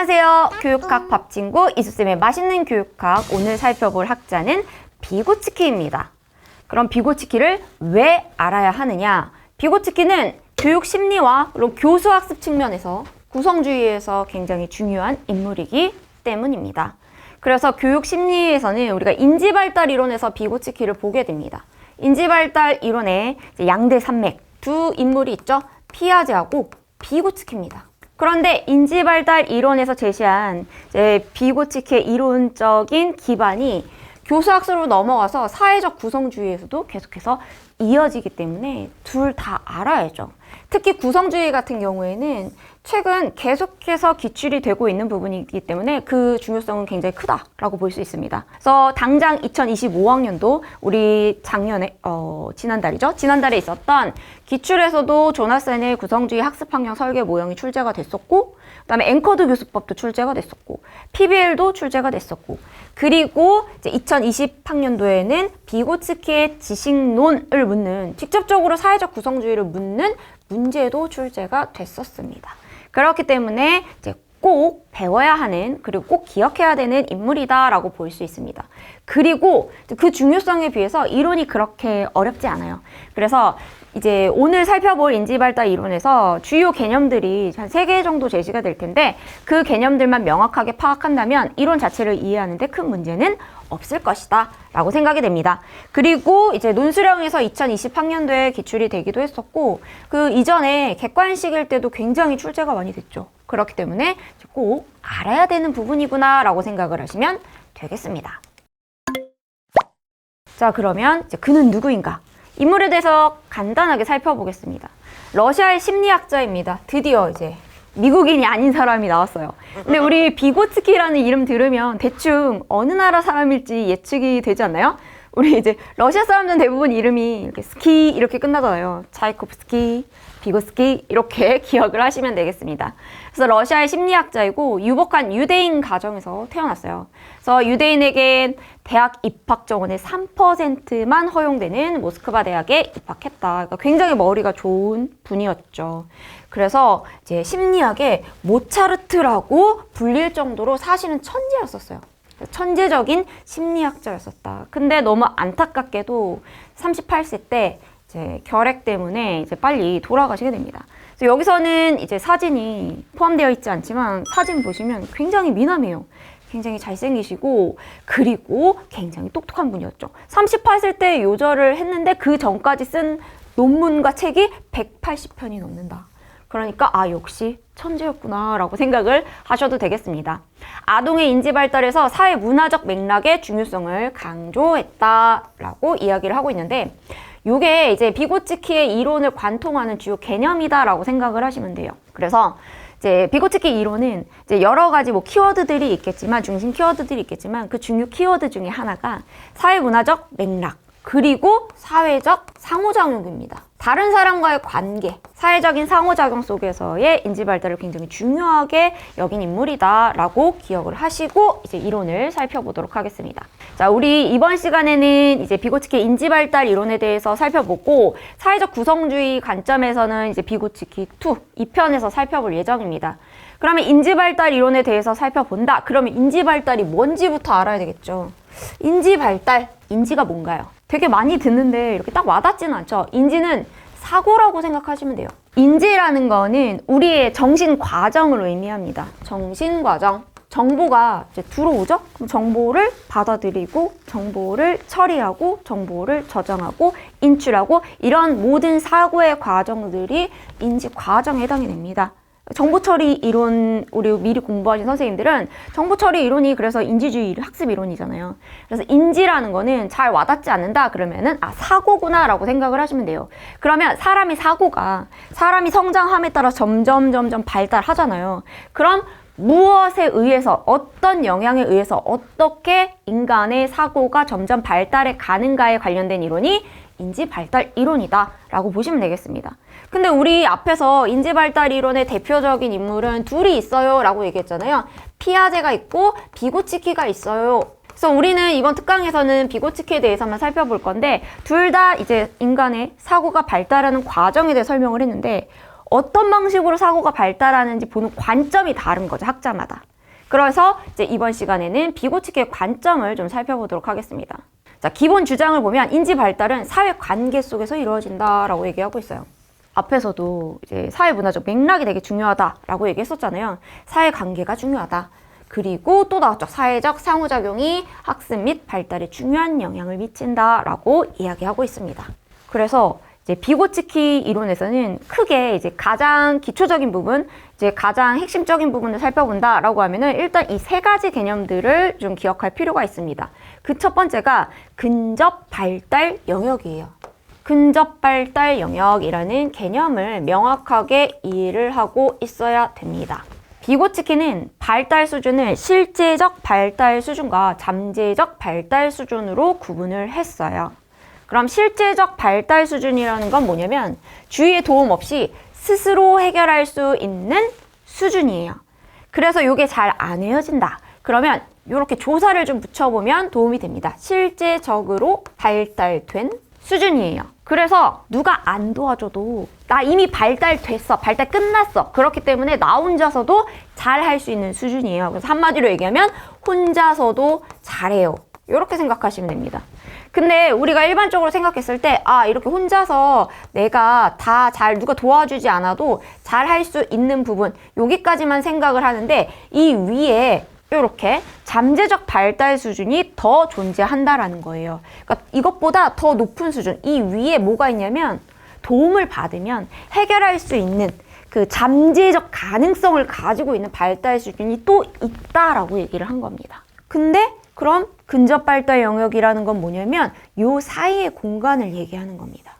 안녕하세요. 교육학 밥친구 이수쌤의 맛있는 교육학. 오늘 살펴볼 학자는 비고츠키입니다. 그럼 비고츠키를 왜 알아야 하느냐? 비고츠키는 교육 심리와 그리고 교수 학습 측면에서 구성주의에서 굉장히 중요한 인물이기 때문입니다. 그래서 교육 심리에서는 우리가 인지발달 이론에서 비고츠키를 보게 됩니다. 인지발달 이론에 양대 산맥 두 인물이 있죠. 피아제하고 비고츠키입니다. 그런데 인지발달 이론에서 제시한 비고츠키의 이론적인 기반이 교수학습으로 넘어가서 사회적 구성주의에서도 계속해서 이어지기 때문에 둘 다 알아야죠. 특히 구성주의 같은 경우에는 최근 계속해서 기출이 되고 있는 부분이기 때문에 그 중요성은 굉장히 크다라고 볼 수 있습니다. 그래서 당장 2025학년도 우리 작년에 지난달이죠. 지난달에 있었던 기출에서도 조나센의 구성주의 학습 환경 설계 모형이 출제가 됐었고, 그다음에 앵커드 교수법도 출제가 됐었고, PBL도 출제가 됐었고, 그리고 이제 2020학년도에는 비고츠키의 지식론을 묻는, 직접적으로 사회적 구성주의를 묻는 문제도 출제가 됐었습니다. 그렇기 때문에 이제 꼭 배워야 하는, 그리고 꼭 기억해야 되는 인물이다라고 볼 수 있습니다. 그리고 그 중요성에 비해서 이론이 그렇게 어렵지 않아요. 그래서 이제 오늘 살펴볼 인지발달 이론에서 주요 개념들이 한 3개 정도 제시가 될 텐데, 그 개념들만 명확하게 파악한다면 이론 자체를 이해하는데 큰 문제는 없을 것이다 라고 생각이 됩니다. 그리고 이제 논수령에서 2020학년도에 기출이 되기도 했었고, 그 이전에 객관식일 때도 굉장히 출제가 많이 됐죠. 그렇기 때문에 꼭 알아야 되는 부분이구나 라고 생각을 하시면 되겠습니다. 자, 그러면 이제 그는 누구인가? 인물에 대해서 간단하게 살펴보겠습니다. 러시아의 심리학자입니다. 드디어 이제 미국인이 아닌 사람이 나왔어요. 근데 우리 비고츠키라는 이름 들으면 대충 어느 나라 사람일지 예측이 되지 않나요? 우리 이제 러시아 사람들은 대부분 이름이 이렇게 스키 이렇게 끝나잖아요. 차이코프스키, 비고츠키 이렇게 기억을 하시면 되겠습니다. 그래서 러시아의 심리학자이고 유복한 유대인 가정에서 태어났어요. 그래서 유대인에겐 대학 입학 정원의 3%만 허용되는 모스크바 대학에 입학했다. 그러니까 굉장히 머리가 좋은 분이었죠. 그래서 이제 심리학의 모차르트라고 불릴 정도로 사실은 천재였었어요. 천재적인 심리학자였었다. 근데 너무 안타깝게도 38세 때 이제 결핵 때문에 이제 빨리 돌아가시게 됩니다. 그래서 여기서는 이제 사진이 포함되어 있지 않지만 사진 보시면 굉장히 미남이에요. 굉장히 잘생기시고, 그리고 굉장히 똑똑한 분이었죠. 38세 때 요절을 했는데 그 전까지 쓴 논문과 책이 180편이 넘는다. 그러니까 역시 천재였구나 라고 생각을 하셔도 되겠습니다. 아동의 인지 발달에서 사회 문화적 맥락의 중요성을 강조했다라고 이야기를 하고 있는데, 이게 이제 비고츠키의 이론을 관통하는 주요 개념이다라고 생각을 하시면 돼요. 그래서 이제 비고츠키 이론은 이제 여러 가지 키워드들이 있겠지만, 중심 키워드들이 있겠지만, 그 중요 키워드 중에 하나가 사회 문화적 맥락, 그리고 사회적 상호작용입니다. 다른 사람과의 관계, 사회적인 상호작용 속에서의 인지발달을 굉장히 중요하게 여긴 인물이다라고 기억을 하시고 이제 이론을 살펴보도록 하겠습니다. 자, 우리 이번 시간에는 이제 비고츠키의 인지발달 이론에 대해서 살펴보고, 사회적 구성주의 관점에서는 이제 비고츠키 2편에서 살펴볼 예정입니다. 그러면 인지발달 이론에 대해서 살펴본다. 그러면 인지발달이 뭔지부터 알아야 되겠죠. 인지발달, 인지가 뭔가요? 되게 많이 듣는데 이렇게 딱 와닿지는 않죠. 인지는 사고라고 생각하시면 돼요. 인지라는 거는 우리의 정신 과정을 의미합니다. 정신 과정. 정보가 이제 들어오죠? 그럼 정보를 받아들이고, 정보를 처리하고, 정보를 저장하고, 인출하고, 이런 모든 사고의 과정들이 인지 과정에 해당이 됩니다. 정보처리 이론, 우리 미리 공부하신 선생님들은 정보처리 이론이 그래서 인지주의 학습 이론이잖아요. 그래서 인지라는 거는 잘 와닿지 않는다 그러면은 사고구나 라고 생각을 하시면 돼요. 그러면 사람이 성장함에 따라 점점 발달하잖아요. 그럼 무엇에 의해서, 어떤 영향에 의해서 어떻게 인간의 사고가 점점 발달해 가는가에 관련된 이론이 인지발달 이론이다 라고 보시면 되겠습니다. 근데 우리 앞에서 인지발달 이론의 대표적인 인물은 둘이 있어요 라고 얘기했잖아요. 피아제가 있고 비고츠키가 있어요. 그래서 우리는 이번 특강에서는 비고츠키에 대해서만 살펴볼 건데, 둘 다 이제 인간의 사고가 발달하는 과정에 대해 설명을 했는데, 어떤 방식으로 사고가 발달하는지 보는 관점이 다른 거죠, 학자마다. 그래서 이제 이번 시간에는 비고치키의 관점을 좀 살펴보도록 하겠습니다. 자, 기본 주장을 보면 인지 발달은 사회 관계 속에서 이루어진다라고 얘기하고 있어요. 앞에서도 이제 사회 문화적 맥락이 되게 중요하다라고 얘기했었잖아요. 사회 관계가 중요하다. 그리고 또 나왔죠. 사회적 상호작용이 학습 및 발달에 중요한 영향을 미친다라고 이야기하고 있습니다. 그래서 이제 비고치키 이론에서는 크게 이제 가장 기초적인 부분, 이제 가장 핵심적인 부분을 살펴본다라고 하면은 일단 이 세 가지 개념들을 좀 기억할 필요가 있습니다. 그 첫 번째가 근접 발달 영역이에요. 근접 발달 영역이라는 개념을 명확하게 이해를 하고 있어야 됩니다. 비고치키는 발달 수준을 실제적 발달 수준과 잠재적 발달 수준으로 구분을 했어요. 그럼 실제적 발달 수준이라는 건 뭐냐면 주위의 도움 없이 스스로 해결할 수 있는 수준이에요. 그래서 이게 잘 안 헤어진다. 그러면 이렇게 조사를 좀 붙여보면 도움이 됩니다. 실제적으로 발달된 수준이에요. 그래서 누가 안 도와줘도 나 이미 발달됐어. 발달 끝났어. 그렇기 때문에 나 혼자서도 잘 할 수 있는 수준이에요. 그래서 한마디로 얘기하면 혼자서도 잘해요. 이렇게 생각하시면 됩니다. 근데 우리가 일반적으로 생각했을 때 이렇게 혼자서 내가 다 누가 도와주지 않아도 잘 할 수 있는 부분 여기까지만 생각을 하는데 이 위에 이렇게 잠재적 발달 수준이 더 존재한다라는 거예요. 그러니까 이것보다 더 높은 수준, 이 위에 뭐가 있냐면 도움을 받으면 해결할 수 있는 그 잠재적 가능성을 가지고 있는 발달 수준이 또 있다라고 얘기를 한 겁니다. 근데 그럼 근접 발달 영역이라는 건 뭐냐면 요 사이의 공간을 얘기하는 겁니다.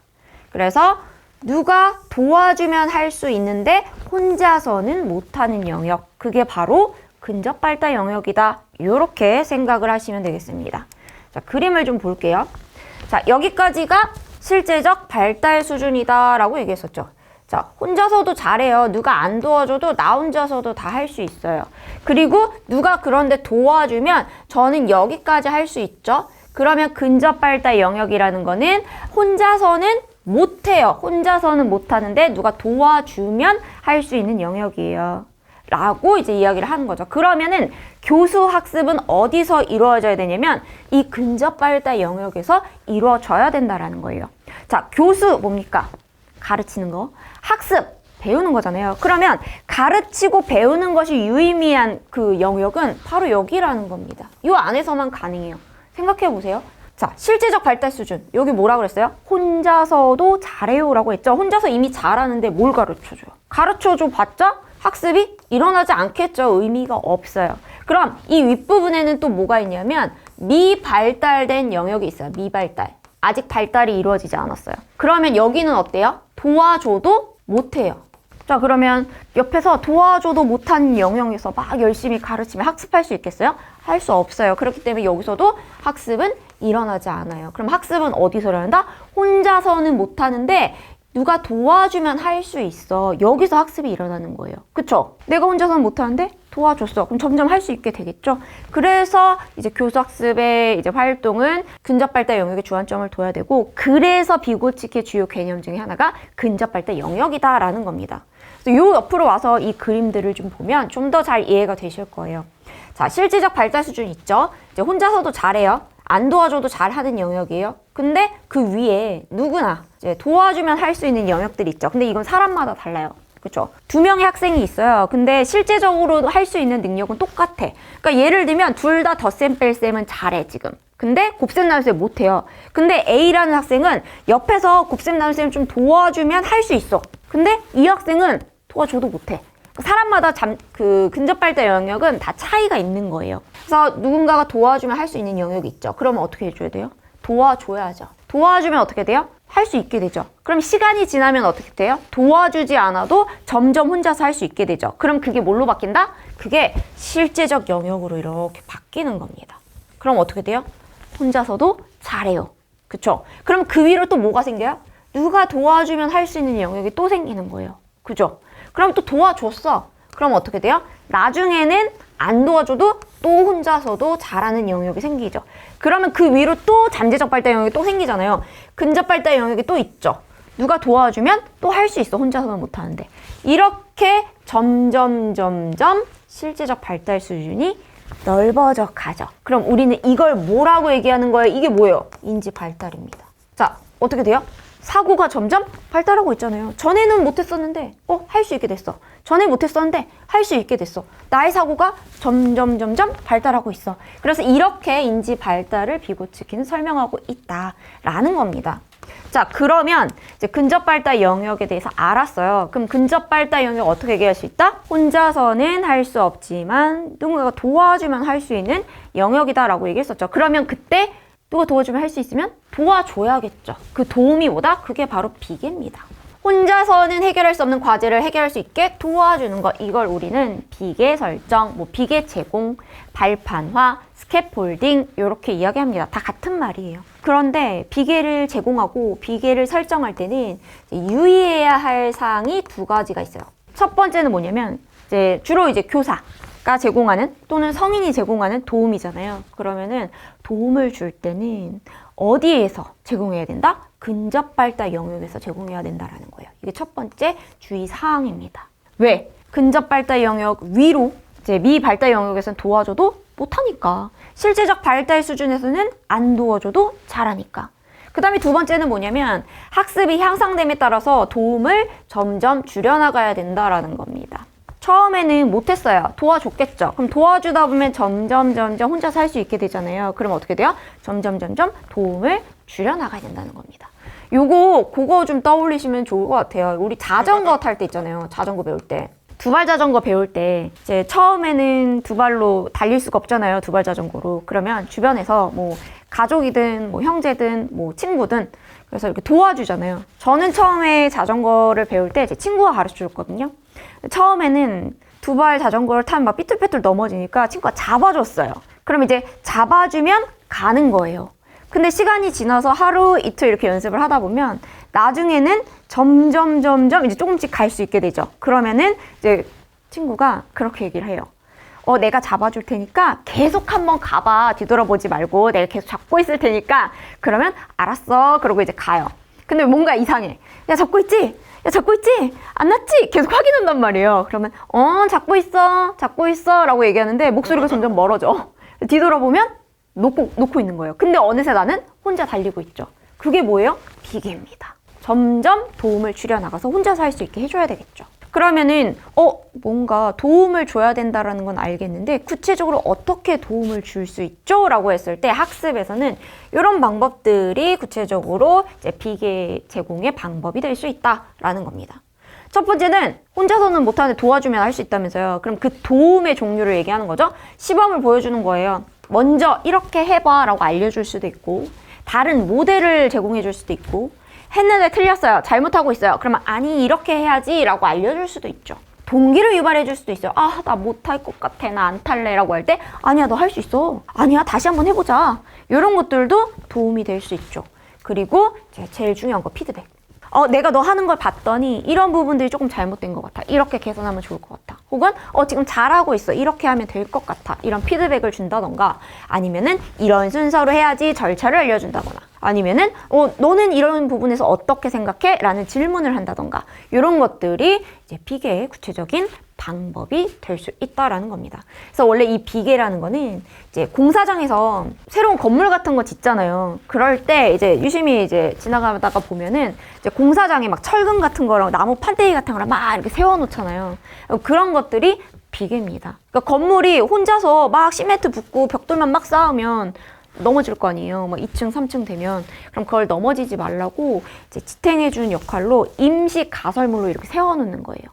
그래서 누가 도와주면 할 수 있는데 혼자서는 못하는 영역, 그게 바로 근접 발달 영역이다. 이렇게 생각을 하시면 되겠습니다. 자, 그림을 좀 볼게요. 자, 여기까지가 실제적 발달 수준이다 라고 얘기했었죠. 자, 혼자서도 잘해요. 누가 안 도와줘도 나 혼자서도 다 할 수 있어요. 그리고 누가 그런데 도와주면 저는 여기까지 할 수 있죠. 그러면 근접 발달 영역이라는 거는 혼자서는 못해요. 혼자서는 못하는데 누가 도와주면 할 수 있는 영역이에요. 라고 이제 이야기를 하는 거죠. 그러면은 교수 학습은 어디서 이루어져야 되냐면 이 근접 발달 영역에서 이루어져야 된다라는 거예요. 자, 교수 뭡니까? 가르치는 거. 학습, 배우는 거잖아요. 그러면 가르치고 배우는 것이 유의미한 그 영역은 바로 여기라는 겁니다. 이 안에서만 가능해요. 생각해 보세요. 자, 실제적 발달 수준. 여기 뭐라 그랬어요? 혼자서도 잘해요 라고 했죠. 혼자서 이미 잘하는데 뭘 가르쳐줘요? 가르쳐줘 봤자 학습이 일어나지 않겠죠. 의미가 없어요. 그럼 이 윗부분에는 또 뭐가 있냐면 미발달된 영역이 있어요. 미발달. 아직 발달이 이루어지지 않았어요. 그러면 여기는 어때요? 도와줘도 못해요. 자, 그러면 옆에서 도와줘도 못한 영역에서 막 열심히 가르치면 학습할 수 있겠어요? 할 수 없어요. 그렇기 때문에 여기서도 학습은 일어나지 않아요. 그럼 학습은 어디서 일어난다? 혼자서는 못하는데 누가 도와주면 할 수 있어. 여기서 학습이 일어나는 거예요. 그쵸? 내가 혼자서는 못하는데 도와줬어. 그럼 점점 할 수 있게 되겠죠? 그래서 이제 교수학습의 이제 활동은 근접발달 영역에 주안점을 둬야 되고, 그래서 비고치키의 주요 개념 중에 하나가 근접발달 영역이다라는 겁니다. 그래서 요 옆으로 와서 이 그림들을 좀 보면 좀 더 잘 이해가 되실 거예요. 자, 실질적 발달 수준 있죠? 이제 혼자서도 잘해요. 안 도와줘도 잘하는 영역이에요. 근데 그 위에 누구나 이제 도와주면 할 수 있는 영역들이 있죠. 근데 이건 사람마다 달라요. 그렇죠? 2명의 학생이 있어요. 근데 실제적으로 할 수 있는 능력은 똑같아. 그러니까 예를 들면 둘 다 덧셈 뺄셈은 잘해 지금. 근데 곱셈 나눗셈 못해요. 근데 A라는 학생은 옆에서 곱셈 나눗셈 좀 도와주면 할 수 있어. 근데 이 학생은 도와줘도 못해. 사람마다 근접발달 영역은 다 차이가 있는 거예요. 그래서 누군가가 도와주면 할 수 있는 영역이 있죠. 그러면 어떻게 해줘야 돼요? 도와줘야죠. 도와주면 어떻게 돼요? 할 수 있게 되죠. 그럼 시간이 지나면 어떻게 돼요? 도와주지 않아도 점점 혼자서 할 수 있게 되죠. 그럼 그게 뭘로 바뀐다? 그게 실제적 영역으로 이렇게 바뀌는 겁니다. 그럼 어떻게 돼요? 혼자서도 잘해요. 그쵸? 그럼 그 위로 또 뭐가 생겨요? 누가 도와주면 할 수 있는 영역이 또 생기는 거예요. 그죠? 그럼 또 도와줬어. 그럼 어떻게 돼요? 나중에는 안 도와줘도 또 혼자서도 잘하는 영역이 생기죠. 그러면 그 위로 또 잠재적 발달 영역이 또 생기잖아요. 근접 발달 영역이 또 있죠. 누가 도와주면 또 할 수 있어. 혼자서는 못하는데. 이렇게 점점 실제적 발달 수준이 넓어져 가죠. 그럼 우리는 이걸 뭐라고 얘기하는 거예요? 이게 뭐예요? 인지 발달입니다. 자, 어떻게 돼요? 사고가 점점 발달하고 있잖아요. 전에는 못했었는데 할 수 있게 됐어. 전에 못했었는데 할 수 있게 됐어. 나의 사고가 점점 발달하고 있어. 그래서 이렇게 인지 발달을 비고치키는 설명하고 있다라는 겁니다. 자, 그러면 이제 근접 발달 영역에 대해서 알았어요. 그럼 근접 발달 영역 어떻게 얘기할 수 있다? 혼자서는 할 수 없지만 누군가가 도와주면 할 수 있는 영역이다라고 얘기했었죠. 그러면 그때 누가 도와주면 할 수 있으면 도와줘야겠죠. 그 도움이 뭐다? 그게 바로 비계입니다. 혼자서는 해결할 수 없는 과제를 해결할 수 있게 도와주는 거. 이걸 우리는 비계 설정, 비계 제공, 발판화, 스캐폴딩 이렇게 이야기합니다. 다 같은 말이에요. 그런데 비계를 제공하고 비계를 설정할 때는 유의해야 할 사항이 두 가지가 있어요. 첫 번째는 뭐냐면 주로 교사가 제공하는 또는 성인이 제공하는 도움이잖아요. 그러면은 도움을 줄 때는 어디에서 제공해야 된다? 근접 발달 영역에서 제공해야 된다라는 거예요. 이게 첫 번째 주의 사항입니다. 왜? 근접 발달 영역 위로 미발달 영역에서는 도와줘도 못하니까. 실제적 발달 수준에서는 안 도와줘도 잘하니까. 그 다음에 두 번째는 뭐냐면 학습이 향상됨에 따라서 도움을 점점 줄여나가야 된다라는 겁니다. 처음에는 못했어요. 도와줬겠죠. 그럼 도와주다 보면 점점 혼자서 할 수 있게 되잖아요. 그럼 어떻게 돼요? 점점 도움을 줄여나가야 된다는 겁니다. 그거 좀 떠올리시면 좋을 것 같아요. 우리 자전거 탈 때 있잖아요. 자전거 배울 때. 두발 자전거 배울 때 처음에는 두 발로 달릴 수가 없잖아요. 두발 자전거로. 그러면 주변에서 가족이든 형제든 친구든 그래서 이렇게 도와주잖아요. 저는 처음에 자전거를 배울 때 제 친구가 가르쳐 줬거든요. 처음에는 두발 자전거를 타면 막 삐뚤빼뚤 넘어지니까 친구가 잡아줬어요. 그럼 이제 잡아주면 가는 거예요. 근데 시간이 지나서 하루 이틀 이렇게 연습을 하다 보면 나중에는 점점 이제 조금씩 갈 수 있게 되죠. 그러면은 이제 친구가 그렇게 얘기를 해요. 내가 잡아줄 테니까 계속 한번 가봐. 뒤돌아보지 말고 내가 계속 잡고 있을 테니까. 그러면 알았어. 그러고 이제 가요. 근데 뭔가 이상해. 야, 잡고 있지? 야, 잡고 있지? 안 났지? 계속 확인한단 말이에요. 그러면 잡고 있어 라고 얘기하는데 목소리가 점점 멀어져. 뒤돌아보면 놓고 있는 거예요. 근데 어느새 나는 혼자 달리고 있죠. 그게 뭐예요? 비계입니다. 점점 도움을 줄여나가서 혼자서 할 수 있게 해줘야 되겠죠. 그러면은 뭔가 도움을 줘야 된다라는 건 알겠는데 구체적으로 어떻게 도움을 줄 수 있죠? 라고 했을 때 학습에서는 이런 방법들이 구체적으로 비계 제공의 방법이 될 수 있다라는 겁니다. 첫 번째는 혼자서는 못하는데 도와주면 할 수 있다면서요. 그럼 그 도움의 종류를 얘기하는 거죠. 시범을 보여주는 거예요. 먼저 이렇게 해봐 라고 알려줄 수도 있고 다른 모델을 제공해 줄 수도 있고 했는데 틀렸어요. 잘못하고 있어요. 그러면 아니 이렇게 해야지 라고 알려줄 수도 있죠. 동기를 유발해 줄 수도 있어요. 나 못할 것 같아. 나 안 탈래 라고 할 때 아니야 너 할 수 있어. 아니야 다시 한번 해보자. 이런 것들도 도움이 될 수 있죠. 그리고 제일 중요한 거 피드백. 내가 너 하는 걸 봤더니 이런 부분들이 조금 잘못된 것 같아. 이렇게 개선하면 좋을 것 같아. 혹은 지금 잘하고 있어. 이렇게 하면 될 것 같아. 이런 피드백을 준다던가 아니면은 이런 순서로 해야지 절차를 알려준다거나 아니면은 너는 이런 부분에서 어떻게 생각해? 라는 질문을 한다던가 이런 것들이 이제 비계의 구체적인 방법이 될 수 있다라는 겁니다. 그래서 원래 이 비계라는 거는 이제 공사장에서 새로운 건물 같은 거 짓잖아요. 그럴 때 이제 유심히 지나가다가 보면은 이제 공사장에 막 철근 같은 거랑 나무 판때기 같은 거랑 막 이렇게 세워놓잖아요. 그런 것들이 비계입니다. 그러니까 건물이 혼자서 막 시멘트 붓고 벽돌만 막 쌓으면 넘어질 거 아니에요. 2층, 3층 되면. 그럼 그걸 넘어지지 말라고 이제 지탱해주는 역할로 임시 가설물로 이렇게 세워놓는 거예요.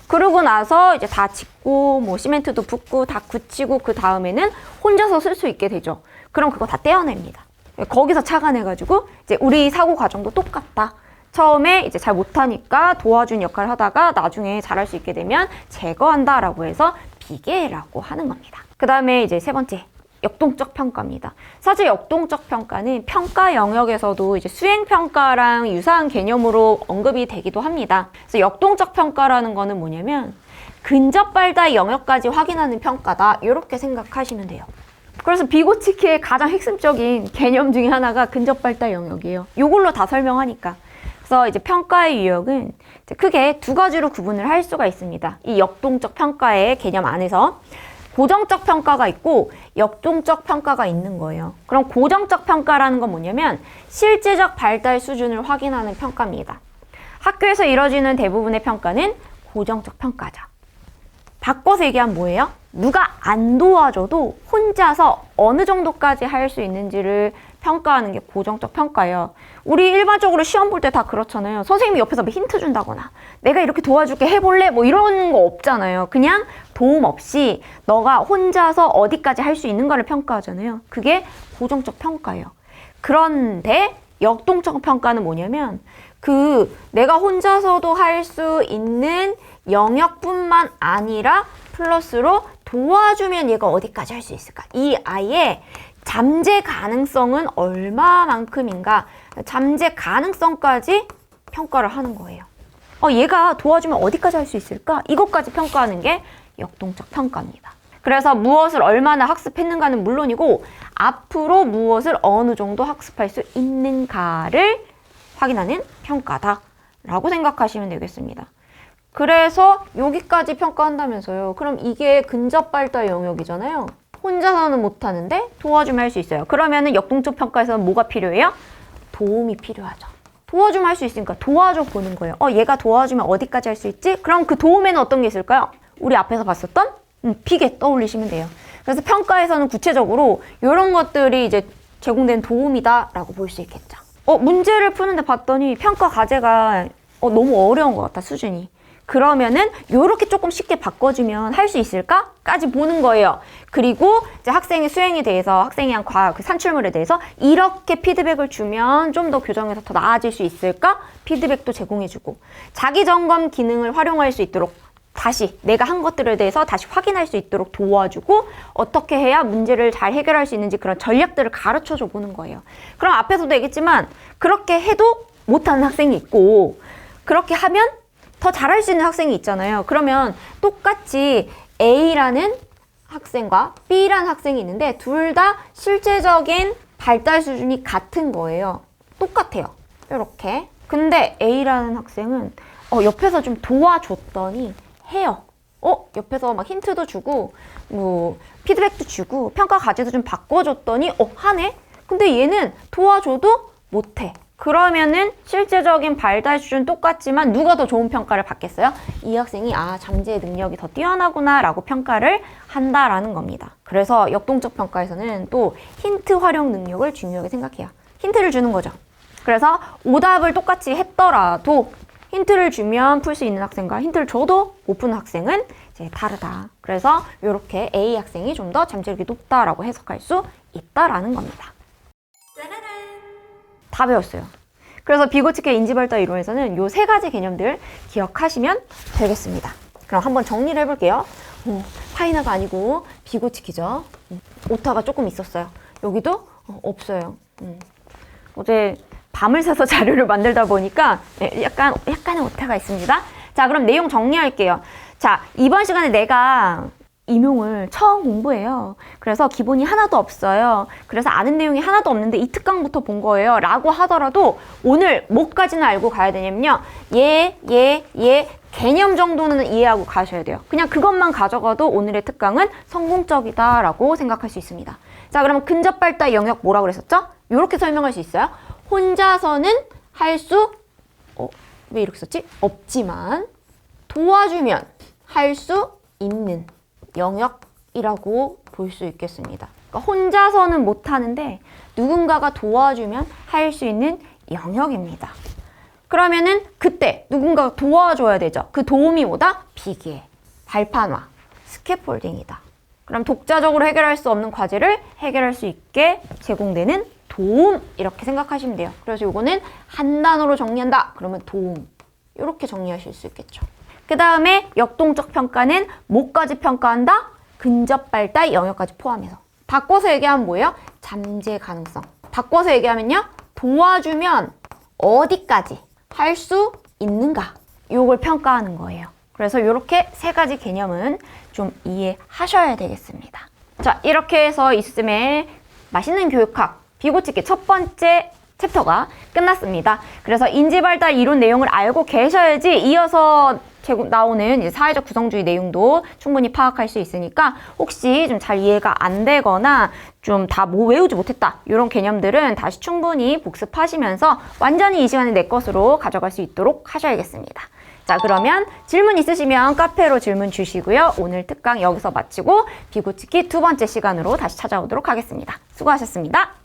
그러고 나서 이제 다 짓고 시멘트도 붓고 다 굳히고 그 다음에는 혼자서 쓸 수 있게 되죠. 그럼 그거 다 떼어냅니다. 거기서 착안해가지고 이제 우리 사고 과정도 똑같다. 처음에 이제 잘 못하니까 도와준 역할을 하다가 나중에 잘할 수 있게 되면 제거한다라고 해서 비계라고 하는 겁니다. 그 다음에 이제 세 번째. 역동적 평가입니다. 사실 역동적 평가는 평가 영역에서도 이제 수행 평가랑 유사한 개념으로 언급이 되기도 합니다. 그래서 역동적 평가라는 거는 뭐냐면 근접 발달 영역까지 확인하는 평가다. 이렇게 생각하시면 돼요. 그래서 비고치키의 가장 핵심적인 개념 중에 하나가 근접 발달 영역이에요. 이걸로 다 설명하니까. 그래서 이제 평가의 유형은 이제 크게 두 가지로 구분을 할 수가 있습니다. 이 역동적 평가의 개념 안에서 고정적 평가가 있고 역동적 평가가 있는 거예요. 그럼 고정적 평가라는 건 뭐냐면 실제적 발달 수준을 확인하는 평가입니다. 학교에서 이뤄지는 대부분의 평가는 고정적 평가죠. 바꿔서 얘기하면 뭐예요? 누가 안 도와줘도 혼자서 어느 정도까지 할 수 있는지를 평가하는 게 고정적 평가예요. 우리 일반적으로 시험 볼 때 다 그렇잖아요. 선생님이 옆에서 뭐 힌트 준다거나 내가 이렇게 도와줄게 해볼래? 뭐 이런 거 없잖아요. 그냥 도움 없이 너가 혼자서 어디까지 할 수 있는 거를 평가하잖아요. 그게 고정적 평가예요. 그런데 역동적 평가는 뭐냐면 내가 혼자서도 할 수 있는 영역뿐만 아니라 플러스로 도와주면 얘가 어디까지 할 수 있을까? 이 아이의 잠재 가능성은 얼마만큼인가? 잠재 가능성까지 평가를 하는 거예요. 얘가 도와주면 어디까지 할 수 있을까? 이것까지 평가하는 게 역동적 평가입니다. 그래서 무엇을 얼마나 학습했는가는 물론이고 앞으로 무엇을 어느 정도 학습할 수 있는가를 확인하는 평가다라고 생각하시면 되겠습니다. 그래서 여기까지 평가한다면서요. 그럼 이게 근접 발달 영역이잖아요. 혼자서는 못하는데 도와주면 할 수 있어요. 그러면은 역동적 평가에서는 뭐가 필요해요? 도움이 필요하죠. 도와주면 할 수 있으니까 도와줘 보는 거예요. 얘가 도와주면 어디까지 할 수 있지? 그럼 그 도움에는 어떤 게 있을까요? 우리 앞에서 봤었던 피게 떠올리시면 돼요. 그래서 평가에서는 구체적으로 이런 것들이 이제 제공된 도움이다라고 볼 수 있겠죠. 문제를 푸는데 봤더니 평가 과제가 너무 어려운 것 같다, 수준이. 그러면은 요렇게 조금 쉽게 바꿔주면 할 수 있을까?까지 보는 거예요. 그리고 이제 학생의 수행에 대해서, 학생이 한 그 산출물에 대해서 이렇게 피드백을 주면 좀 더 교정에서 더 나아질 수 있을까? 피드백도 제공해주고 자기 점검 기능을 활용할 수 있도록 다시 내가 한 것들에 대해서 다시 확인할 수 있도록 도와주고 어떻게 해야 문제를 잘 해결할 수 있는지 그런 전략들을 가르쳐줘 보는 거예요. 그럼 앞에서도 얘기했지만 그렇게 해도 못하는 학생이 있고 그렇게 하면 더 잘할 수 있는 학생이 있잖아요. 그러면 똑같이 A라는 학생과 B라는 학생이 있는데 둘 다 실제적인 발달 수준이 같은 거예요. 똑같아요. 이렇게. 근데 A라는 학생은 옆에서 좀 도와줬더니 해요. 옆에서 막 힌트도 주고 뭐 피드백도 주고 평가 과제도 좀 바꿔줬더니 하네? 근데 얘는 도와줘도 못해. 그러면은 실제적인 발달 수준 똑같지만 누가 더 좋은 평가를 받겠어요? 이 학생이 잠재 능력이 더 뛰어나구나 라고 평가를 한다라는 겁니다. 그래서 역동적 평가에서는 또 힌트 활용 능력을 중요하게 생각해요. 힌트를 주는 거죠. 그래서 오답을 똑같이 했더라도 힌트를 주면 풀 수 있는 학생과 힌트를 줘도 못 푸는 학생은 이제 다르다. 그래서 이렇게 A 학생이 좀 더 잠재력이 높다라고 해석할 수 있다라는 겁니다. 다 배웠어요. 그래서 비고치케 인지발달 이론에서는 요 세 가지 개념들 기억하시면 되겠습니다. 그럼 한번 정리를 해볼게요. 파이나가 아니고 비고치키죠. 오타가 조금 있었어요. 여기도 없어요. 어제 밤을 새서 자료를 만들다 보니까 약간의 오타가 있습니다. 자, 그럼 내용 정리할게요. 자, 이번 시간에 내가 임용을 처음 공부해요. 그래서 기본이 하나도 없어요. 그래서 아는 내용이 하나도 없는데 이 특강부터 본 거예요. 라고 하더라도 오늘 뭐까지는 알고 가야 되냐면요. 개념 정도는 이해하고 가셔야 돼요. 그냥 그것만 가져가도 오늘의 특강은 성공적이다 라고 생각할 수 있습니다. 자, 그럼 근접 발달 영역 뭐라고 그랬었죠? 이렇게 설명할 수 있어요. 혼자서는 할 수 왜 이렇게 썼지? 없지만 도와주면 할 수 있는 영역이라고 볼 수 있겠습니다. 그러니까 혼자서는 못하는데 누군가가 도와주면 할 수 있는 영역입니다. 그러면은 그때 누군가가 도와줘야 되죠. 그 도움이 뭐다? 비기에, 발판화, 스캐폴딩이다. 그럼 독자적으로 해결할 수 없는 과제를 해결할 수 있게 제공되는 도움, 이렇게 생각하시면 돼요. 그래서 이거는 한 단어로 정리한다. 그러면 도움, 이렇게 정리하실 수 있겠죠. 그 다음에 역동적 평가는 뭐까지 평가한다? 근접 발달 영역까지 포함해서. 바꿔서 얘기하면 뭐예요? 잠재 가능성. 바꿔서 얘기하면요. 도와주면 어디까지 할 수 있는가? 요걸 평가하는 거예요. 그래서 이렇게 세 가지 개념은 좀 이해하셔야 되겠습니다. 자, 이렇게 해서 이스름의 맛있는 교육학 비고치기 첫 번째 챕터가 끝났습니다. 그래서 인지발달 이론 내용을 알고 계셔야지 이어서 나오는 이제 사회적 구성주의 내용도 충분히 파악할 수 있으니까 혹시 좀 잘 이해가 안 되거나 좀 다 외우지 못했다 이런 개념들은 다시 충분히 복습하시면서 완전히 이 시간에 내 것으로 가져갈 수 있도록 하셔야겠습니다. 자, 그러면 질문 있으시면 카페로 질문 주시고요. 오늘 특강 여기서 마치고 비고치기 두 번째 시간으로 다시 찾아오도록 하겠습니다. 수고하셨습니다.